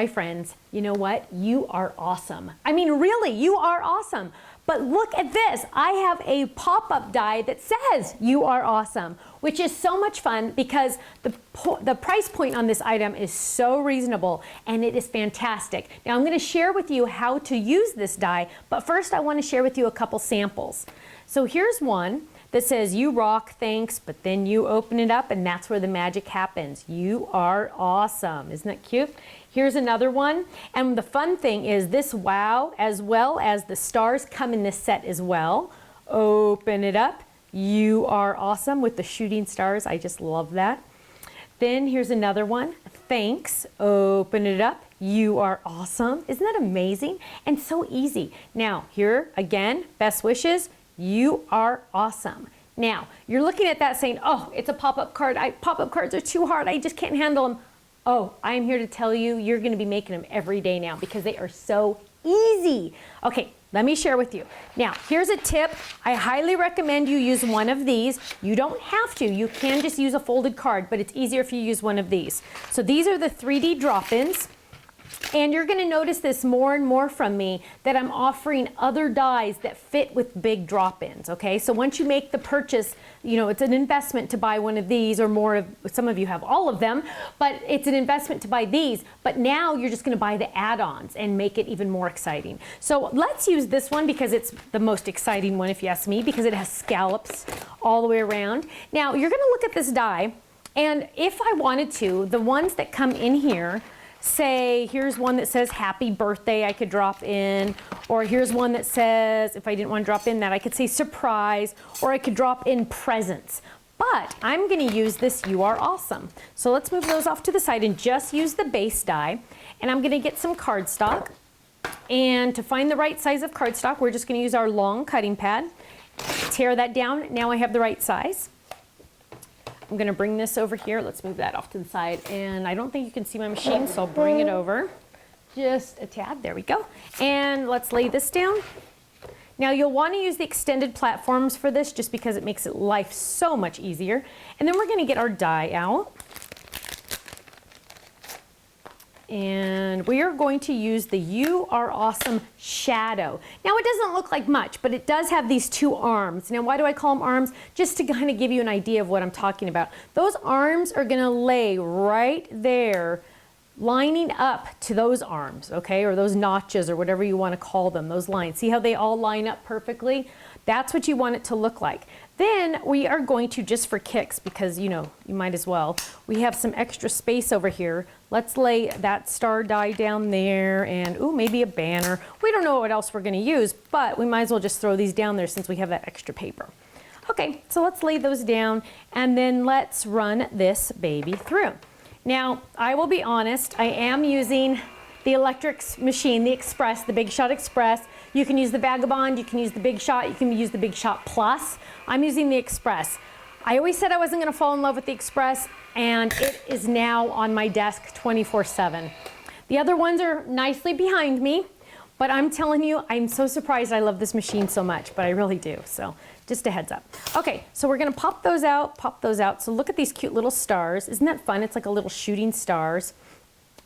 my friends, you know what? You are awesome. I mean, really, you are awesome. But look at this. I have a pop-up die that says you are awesome, which is so much fun because the price point on this item is so reasonable and it is fantastic. Now I'm going to share with you how to use this die, but first I want to share with you a couple samples. So here's one that says you rock, thanks, but then you open it up and that's where the magic happens. You are awesome. Isn't that cute? Here's another one, and the fun thing is this wow, as well as the stars come in this set as well. Open it up. You are awesome with the shooting stars. I just love that. Then here's another one. Thanks. Open it up. You are awesome. Isn't that amazing? And so easy. Now, here again, best wishes. You are awesome. Now, you're looking at that saying, oh, it's a pop-up card. Pop-up cards are too hard. I just can't handle them. Oh, I am here to tell you, you're going to be making them every day now because they are so easy. Okay, let me share with you. Now, here's a tip. I highly recommend you use one of these. You don't have to. You can just use a folded card, but it's easier if you use one of these. So these are the 3D drop-ins. And you're going to notice this more and more from me, that I'm offering other dies that fit with big drop-ins, okay? So once you make the purchase, you know, it's an investment to buy one of these or more of, some of you have all of them, but it's an investment to buy these. But now you're just going to buy the add-ons and make it even more exciting. So let's use this one because it's the most exciting one, if you ask me, because it has scallops all the way around. Now you're going to look at this die, and if I wanted to, the ones that come in here, say, here's one that says happy birthday, I could drop in, or here's one that says, if I didn't want to drop in that, I could say surprise, or I could drop in presents. But I'm going to use this you are awesome. So let's move those off to the side and just use the base die. And I'm going to get some cardstock. And to find the right size of cardstock, we're just going to use our long cutting pad. Tear that down. Now I have the right size. I'm going to bring this over here. Let's move that off to the side. And I don't think you can see my machine, so I'll bring it over. Just a tad. There we go. And let's lay this down. Now you'll want to use the extended platforms for this just because it makes life so much easier. And then we're going to get our die out. And we are going to use the You Are Awesome shadow. Now it doesn't look like much, but it does have these two arms. Now why do I call them arms? Just to kind of give you an idea of what I'm talking about. Those arms are going to lay right there, lining up to those arms, okay? Or those notches or whatever you want to call them, those lines. See how they all line up perfectly? That's what you want it to look like. Then we are going to, just for kicks, because you know, you might as well, we have some extra space over here. Let's lay that star die down there and, ooh, maybe a banner. We don't know what else we're going to use, but we might as well just throw these down there since we have that extra paper. Okay, so let's lay those down and then let's run this baby through. Now, I will be honest, I am using the electric machine, the Express, the Big Shot Express. You can use the Vagabond, you can use the Big Shot, you can use the Big Shot Plus. I'm using the Express. I always said I wasn't going to fall in love with the Express, and it is now on my desk 24/7. The other ones are nicely behind me, but I'm telling you, I'm so surprised I love this machine so much, but I really do, so just a heads up. Okay, so we're going to pop those out, So look at these cute little stars. Isn't that fun? It's like a little shooting stars.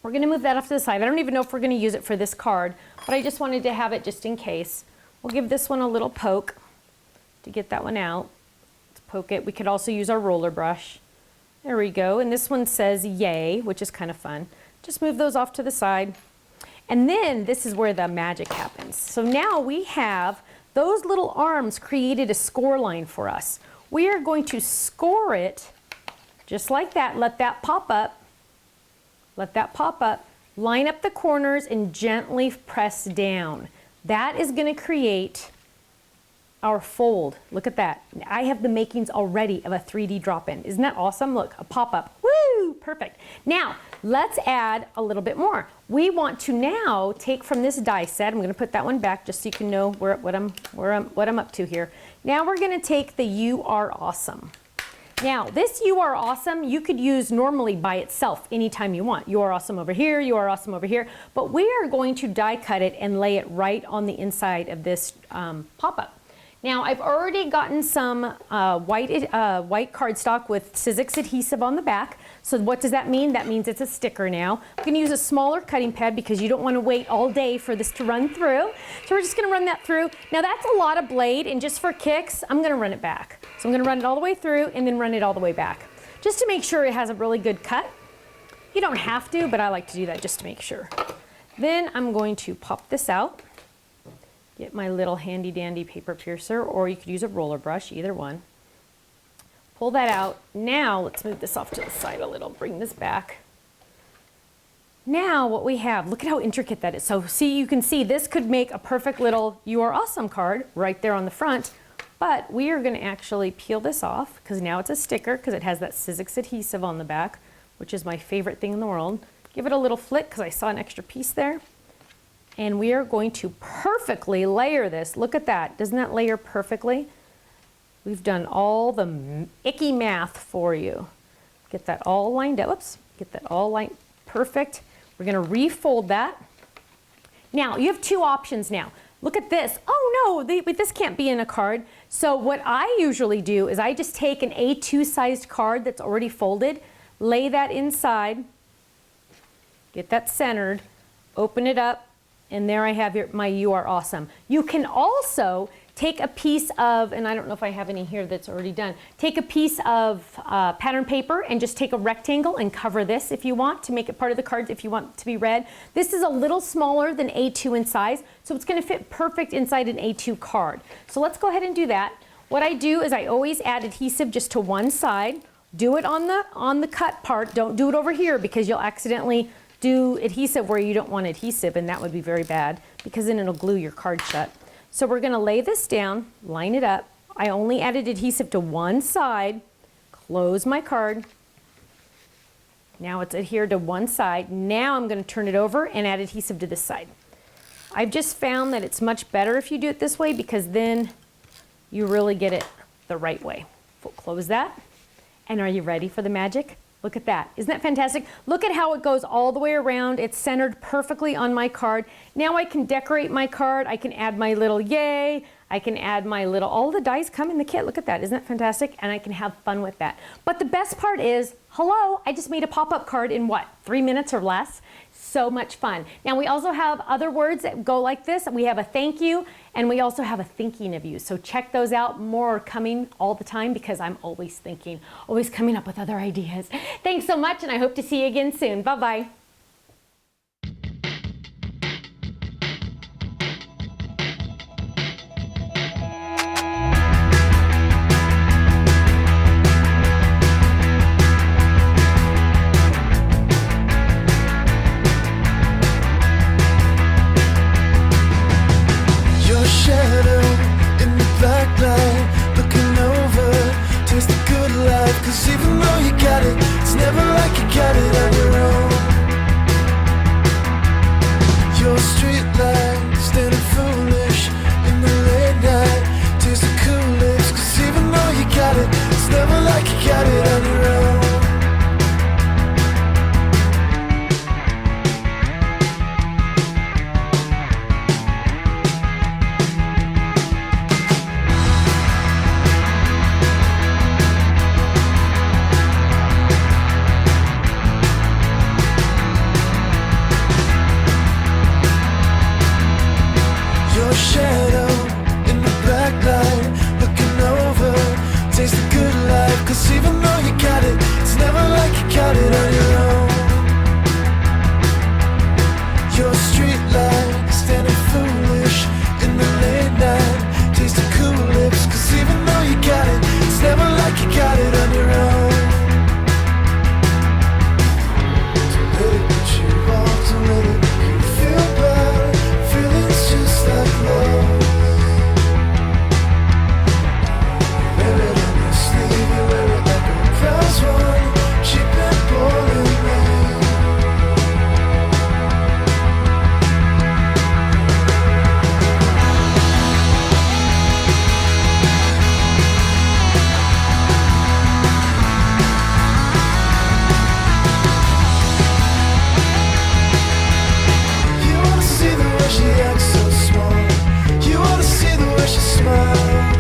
We're going to move that off to the side. I don't even know if we're going to use it for this card, but I just wanted to have it just in case. We'll give this one a little poke to get that one out. Let's poke it. We could also use our roller brush. There we go. And this one says yay, which is kind of fun. Just move those off to the side. And then this is where the magic happens. So now we have those little arms created a score line for us. We are going to score it just like that. Let that pop up. Let that pop up. Line up the corners and gently press down. That is going to create our fold. Look at that. I have the makings already of a 3D drop-in. Isn't that awesome? Look, a pop-up. Woo! Perfect. Now, let's add a little bit more. We want to now take from this die set. I'm going to put that one back just so you can know what I'm up to here. Now we're going to take the You Are Awesome. Now, this You Are Awesome, you could use normally by itself anytime you want. You Are Awesome over here, You Are Awesome over here. But we are going to die cut it and lay it right on the inside of this pop-up. Now I've already gotten some white cardstock with Sizzix adhesive on the back. So what does that mean? That means it's a sticker now. I'm going to use a smaller cutting pad because you don't want to wait all day for this to run through. So we're just going to run that through. Now that's a lot of blade, and just for kicks, I'm going to run it back. So I'm going to run it all the way through and then run it all the way back, just to make sure it has a really good cut. You don't have to, but I like to do that just to make sure. Then I'm going to pop this out. Get my little handy dandy paper piercer, or you could use a roller brush, either one. Pull that out. Now let's move this off to the side a little, bring this back. Now what we have, look at how intricate that is. So see, you can see this could make a perfect little "You Are Awesome" card right there on the front, but we are gonna actually peel this off because now it's a sticker because it has that Sizzix adhesive on the back, which is my favorite thing in the world. Give it a little flick because I saw an extra piece there. And we are going to perfectly layer this. Look at that. Doesn't that layer perfectly? We've done all the icky math for you. Get that all lined up. Oops. Get that all lined perfect. We're going to refold that. Now, you have two options now. Look at this. Oh no, this can't be in a card. So what I usually do is I just take an A2 sized card that's already folded, lay that inside, get that centered, open it up, and there I have my "You Are Awesome." You can also take a piece of, and I don't know if I have any here that's already done, take a piece of pattern paper and just take a rectangle and cover this if you want to make it part of the card if you want it to be read. This is a little smaller than A2 in size, so it's going to fit perfect inside an A2 card. So let's go ahead and do that. What I do is I always add adhesive just to one side. Do it on the cut part. Don't do it over here because you'll accidentally do adhesive where you don't want adhesive, and that would be very bad because then it'll glue your card shut. So we're going to lay this down, line it up. I only added adhesive to one side, close my card. Now it's adhered to one side. Now I'm going to turn it over and add adhesive to this side. I've just found that it's much better if you do it this way because then you really get it the right way. We'll close that. And are you ready for the magic? Look at that. Isn't that fantastic? Look at how it goes all the way around. It's centered perfectly on my card. Now I can decorate my card. I can add my little yay. I can add my little, all the dies come in the kit. Look at that. Isn't that fantastic? And I can have fun with that. But the best part is, hello, I just made a pop-up card in what, 3 minutes or less? So much fun. Now we also have other words that go like this. We have a thank you, and we also have a thinking of you. So check those out. More are coming all the time because I'm always thinking, always coming up with other ideas. Thanks so much, and I hope to see you again soon. Bye-bye. Cause even though you got it, it's never like you got it on your own. Your street light, standing foolish in the late night, taste the cool lips. Cause even though you got it, it's never like you got it on your own. smile.